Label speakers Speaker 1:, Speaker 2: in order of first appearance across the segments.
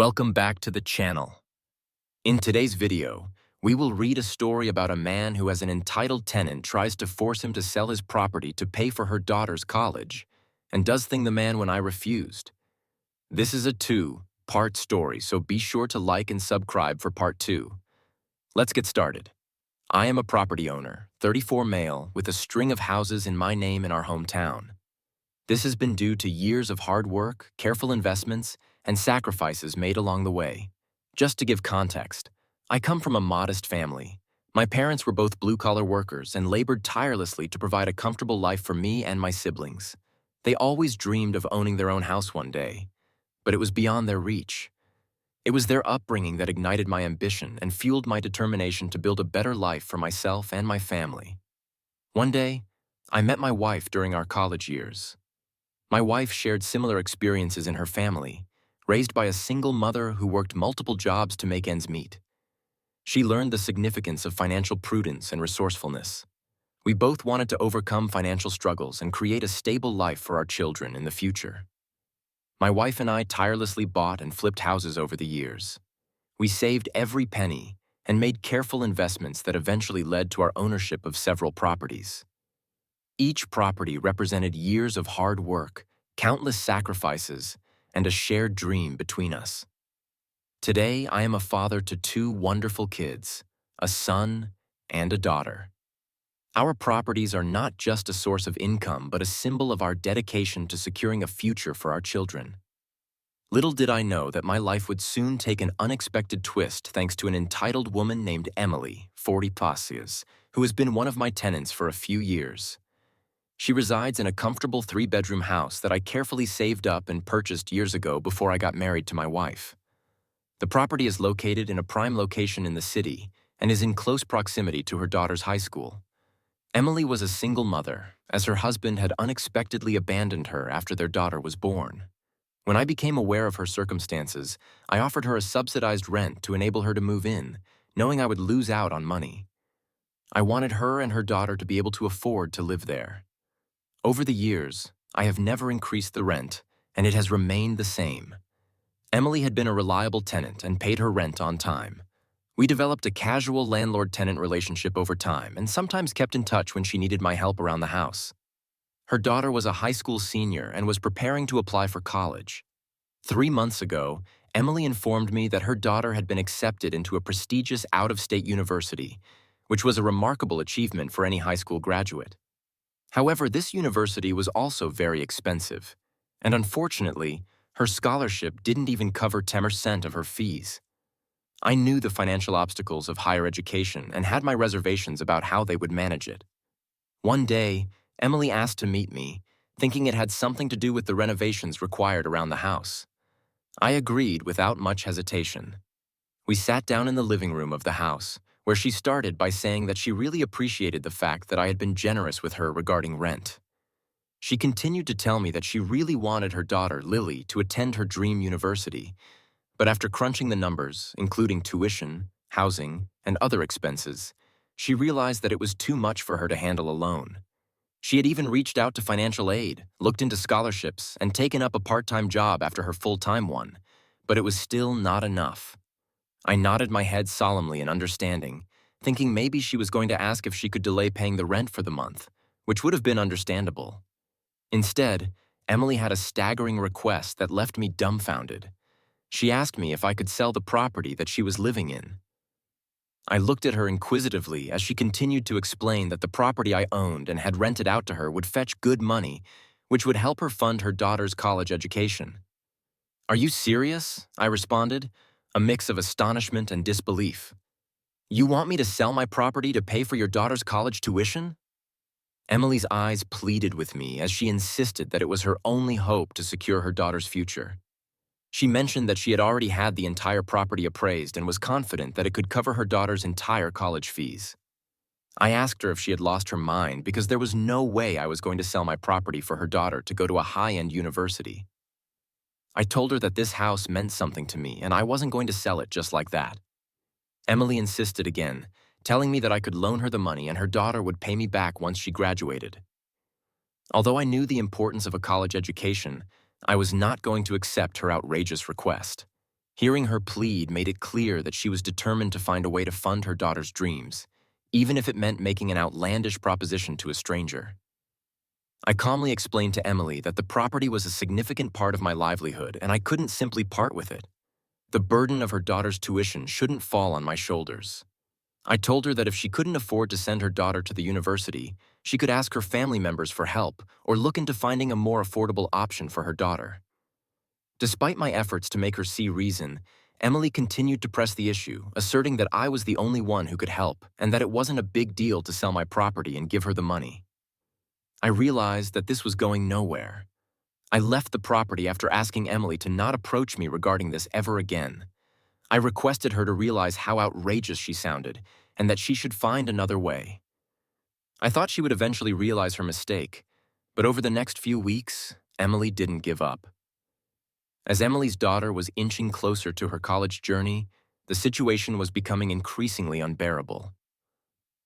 Speaker 1: Welcome back to the channel. In today's video, we will read a story about a man who, as an entitled tenant, tries to force him to sell his property to pay for her daughter's college, and does thing the man when I refused. This is a two-part story, so be sure to like and subscribe for part 2. Let's get started. I am a property owner, 34 male, with a string of houses in my name in our hometown. This has been due to years of hard work, careful investments, and sacrifices made along the way. Just to give context, I come from a modest family. My parents were both blue-collar workers and labored tirelessly to provide a comfortable life for me and my siblings. They always dreamed of owning their own house one day, but it was beyond their reach. It was their upbringing that ignited my ambition and fueled my determination to build a better life for myself and my family. One day, I met my wife during our college years. My wife shared similar experiences in her family, raised by a single mother who worked multiple jobs to make ends meet. She learned the significance of financial prudence and resourcefulness. We both wanted to overcome financial struggles and create a stable life for our children in the future. My wife and I tirelessly bought and flipped houses over the years. We saved every penny and made careful investments that eventually led to our ownership of several properties. Each property represented years of hard work, countless sacrifices, and a shared dream between us. Today, I am a father to 2 wonderful kids, a son and a daughter. Our properties are not just a source of income, but a symbol of our dedication to securing a future for our children. Little did I know that my life would soon take an unexpected twist thanks to an entitled woman named Emily, 40 plus, who has been one of my tenants for a few years. She resides in a comfortable 3-bedroom house that I carefully saved up and purchased years ago before I got married to my wife. The property is located in a prime location in the city and is in close proximity to her daughter's high school. Emily was a single mother, as her husband had unexpectedly abandoned her after their daughter was born. When I became aware of her circumstances, I offered her a subsidized rent to enable her to move in, knowing I would lose out on money. I wanted her and her daughter to be able to afford to live there. Over the years, I have never increased the rent, and it has remained the same. Emily had been a reliable tenant and paid her rent on time. We developed a casual landlord-tenant relationship over time and sometimes kept in touch when she needed my help around the house. Her daughter was a high school senior and was preparing to apply for college. 3 months ago, Emily informed me that her daughter had been accepted into a prestigious out-of-state university, which was a remarkable achievement for any high school graduate. However, this university was also very expensive, and unfortunately, her scholarship didn't even cover 10% of her fees. I knew the financial obstacles of higher education and had my reservations about how they would manage it. One day, Emily asked to meet me, thinking it had something to do with the renovations required around the house. I agreed without much hesitation. We sat down in the living room of the house, where she started by saying that she really appreciated the fact that I had been generous with her regarding rent. She continued to tell me that she really wanted her daughter, Lily, to attend her dream university, but after crunching the numbers, including tuition, housing, and other expenses, she realized that it was too much for her to handle alone. She had even reached out to financial aid, looked into scholarships, and taken up a part-time job after her full-time one, but it was still not enough. I nodded my head solemnly in understanding, thinking maybe she was going to ask if she could delay paying the rent for the month, which would have been understandable. Instead, Emily had a staggering request that left me dumbfounded. She asked me if I could sell the property that she was living in. I looked at her inquisitively as she continued to explain that the property I owned and had rented out to her would fetch good money, which would help her fund her daughter's college education. "Are you serious?" I responded, a mix of astonishment and disbelief. "You want me to sell my property to pay for your daughter's college tuition?" Emily's eyes pleaded with me as she insisted that it was her only hope to secure her daughter's future. She mentioned that she had already had the entire property appraised and was confident that it could cover her daughter's entire college fees. I asked her if she had lost her mind because there was no way I was going to sell my property for her daughter to go to a high-end university. I told her that this house meant something to me and I wasn't going to sell it just like that. Emily insisted again, telling me that I could loan her the money and her daughter would pay me back once she graduated. Although I knew the importance of a college education, I was not going to accept her outrageous request. Hearing her plead made it clear that she was determined to find a way to fund her daughter's dreams, even if it meant making an outlandish proposition to a stranger. I calmly explained to Emily that the property was a significant part of my livelihood and I couldn't simply part with it. The burden of her daughter's tuition shouldn't fall on my shoulders. I told her that if she couldn't afford to send her daughter to the university, she could ask her family members for help or look into finding a more affordable option for her daughter. Despite my efforts to make her see reason, Emily continued to press the issue, asserting that I was the only one who could help and that it wasn't a big deal to sell my property and give her the money. I realized that this was going nowhere. I left the property after asking Emily to not approach me regarding this ever again. I requested her to realize how outrageous she sounded and that she should find another way. I thought she would eventually realize her mistake, but over the next few weeks, Emily didn't give up. As Emily's daughter was inching closer to her college journey, the situation was becoming increasingly unbearable.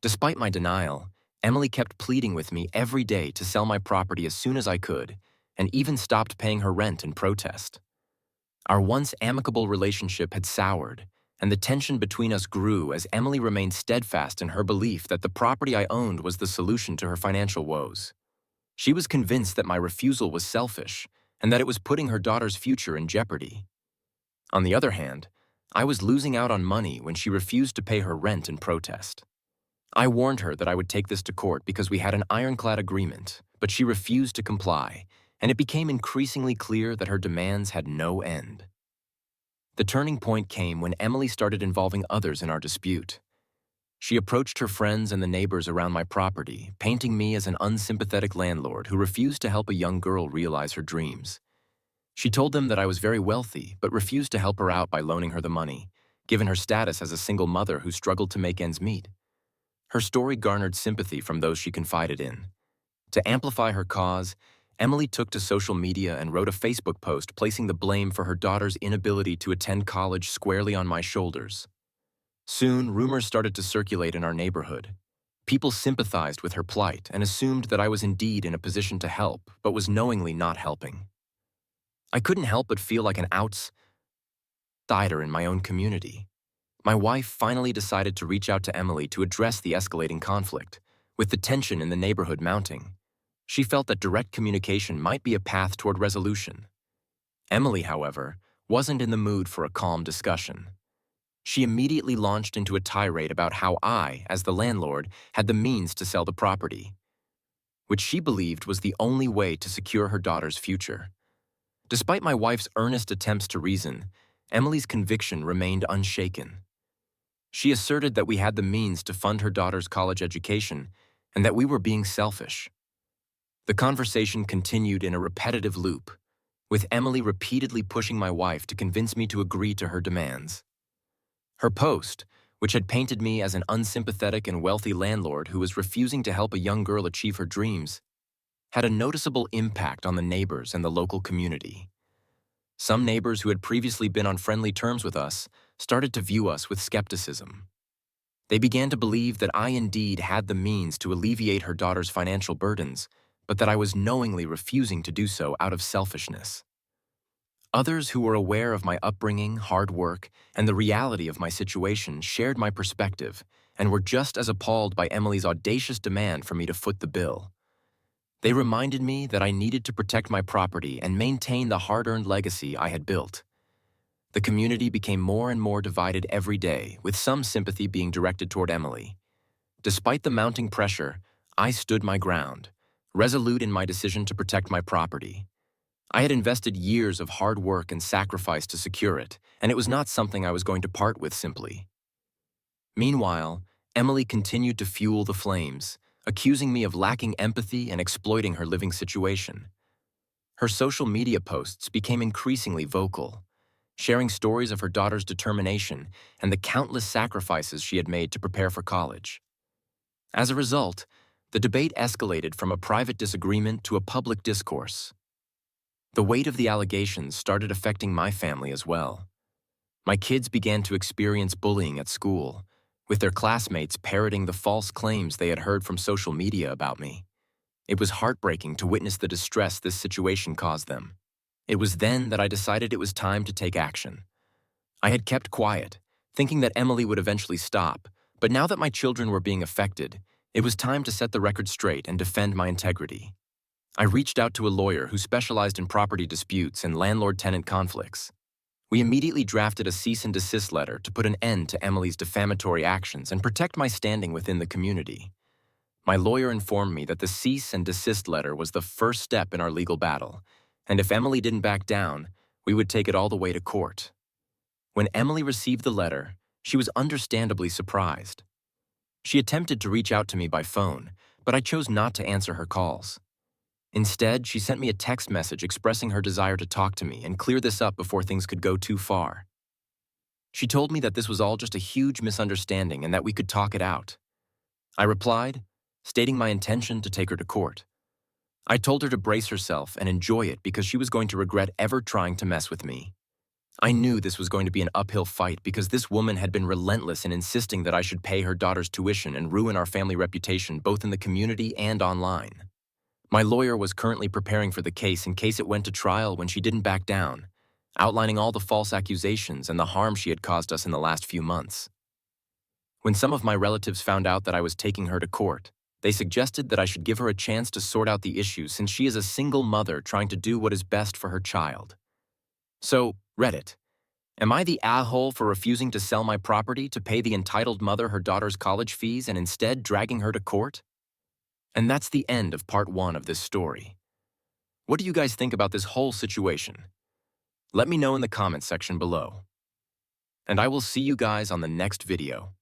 Speaker 1: Despite my denial, Emily kept pleading with me every day to sell my property as soon as I could, and even stopped paying her rent in protest. Our once amicable relationship had soured, and the tension between us grew as Emily remained steadfast in her belief that the property I owned was the solution to her financial woes. She was convinced that my refusal was selfish, and that it was putting her daughter's future in jeopardy. On the other hand, I was losing out on money when she refused to pay her rent in protest. I warned her that I would take this to court because we had an ironclad agreement, but she refused to comply, and it became increasingly clear that her demands had no end. The turning point came when Emily started involving others in our dispute. She approached her friends and the neighbors around my property, painting me as an unsympathetic landlord who refused to help a young girl realize her dreams. She told them that I was very wealthy, but refused to help her out by loaning her the money, given her status as a single mother who struggled to make ends meet. Her story garnered sympathy from those she confided in. To amplify her cause, Emily took to social media and wrote a Facebook post placing the blame for her daughter's inability to attend college squarely on my shoulders. Soon, rumors started to circulate in our neighborhood. People sympathized with her plight and assumed that I was indeed in a position to help, but was knowingly not helping. I couldn't help but feel like an outsider in my own community. My wife finally decided to reach out to Emily to address the escalating conflict, with the tension in the neighborhood mounting. She felt that direct communication might be a path toward resolution. Emily, however, wasn't in the mood for a calm discussion. She immediately launched into a tirade about how I, as the landlord, had the means to sell the property, which she believed was the only way to secure her daughter's future. Despite my wife's earnest attempts to reason, Emily's conviction remained unshaken. She asserted that we had the means to fund her daughter's college education and that we were being selfish. The conversation continued in a repetitive loop, with Emily repeatedly pushing my wife to convince me to agree to her demands. Her post, which had painted me as an unsympathetic and wealthy landlord who was refusing to help a young girl achieve her dreams, had a noticeable impact on the neighbors and the local community. Some neighbors who had previously been on friendly terms with us started to view us with skepticism. They began to believe that I indeed had the means to alleviate her daughter's financial burdens, but that I was knowingly refusing to do so out of selfishness. Others who were aware of my upbringing, hard work, and the reality of my situation shared my perspective and were just as appalled by Emily's audacious demand for me to foot the bill. They reminded me that I needed to protect my property and maintain the hard-earned legacy I had built. The community became more and more divided every day, with some sympathy being directed toward Emily. Despite the mounting pressure, I stood my ground, resolute in my decision to protect my property. I had invested years of hard work and sacrifice to secure it, and it was not something I was going to part with simply. Meanwhile, Emily continued to fuel the flames, accusing me of lacking empathy and exploiting her living situation. Her social media posts became increasingly vocal, sharing stories of her daughter's determination and the countless sacrifices she had made to prepare for college. As a result, the debate escalated from a private disagreement to a public discourse. The weight of the allegations started affecting my family as well. My kids began to experience bullying at school, with their classmates parroting the false claims they had heard from social media about me. It was heartbreaking to witness the distress this situation caused them. It was then that I decided it was time to take action. I had kept quiet, thinking that Emily would eventually stop, but now that my children were being affected, it was time to set the record straight and defend my integrity. I reached out to a lawyer who specialized in property disputes and landlord-tenant conflicts. We immediately drafted a cease and desist letter to put an end to Emily's defamatory actions and protect my standing within the community. My lawyer informed me that the cease and desist letter was the first step in our legal battle, and if Emily didn't back down, we would take it all the way to court. When Emily received the letter, she was understandably surprised. She attempted to reach out to me by phone, but I chose not to answer her calls. Instead, she sent me a text message expressing her desire to talk to me and clear this up before things could go too far. She told me that this was all just a huge misunderstanding and that we could talk it out. I replied, stating my intention to take her to court. I told her to brace herself and enjoy it because she was going to regret ever trying to mess with me. I knew this was going to be an uphill fight because this woman had been relentless in insisting that I should pay her daughter's tuition and ruin our family reputation both in the community and online. My lawyer was currently preparing for the case in case it went to trial when she didn't back down, outlining all the false accusations and the harm she had caused us in the last few months. When some of my relatives found out that I was taking her to court, they suggested that I should give her a chance to sort out the issues since she is a single mother trying to do what is best for her child. So, Reddit, am I the a-hole for refusing to sell my property to pay the entitled mother her daughter's college fees and instead dragging her to court? And that's the end of part 1 of this story. What do you guys think about this whole situation? Let me know in the comments section below. And I will see you guys on the next video.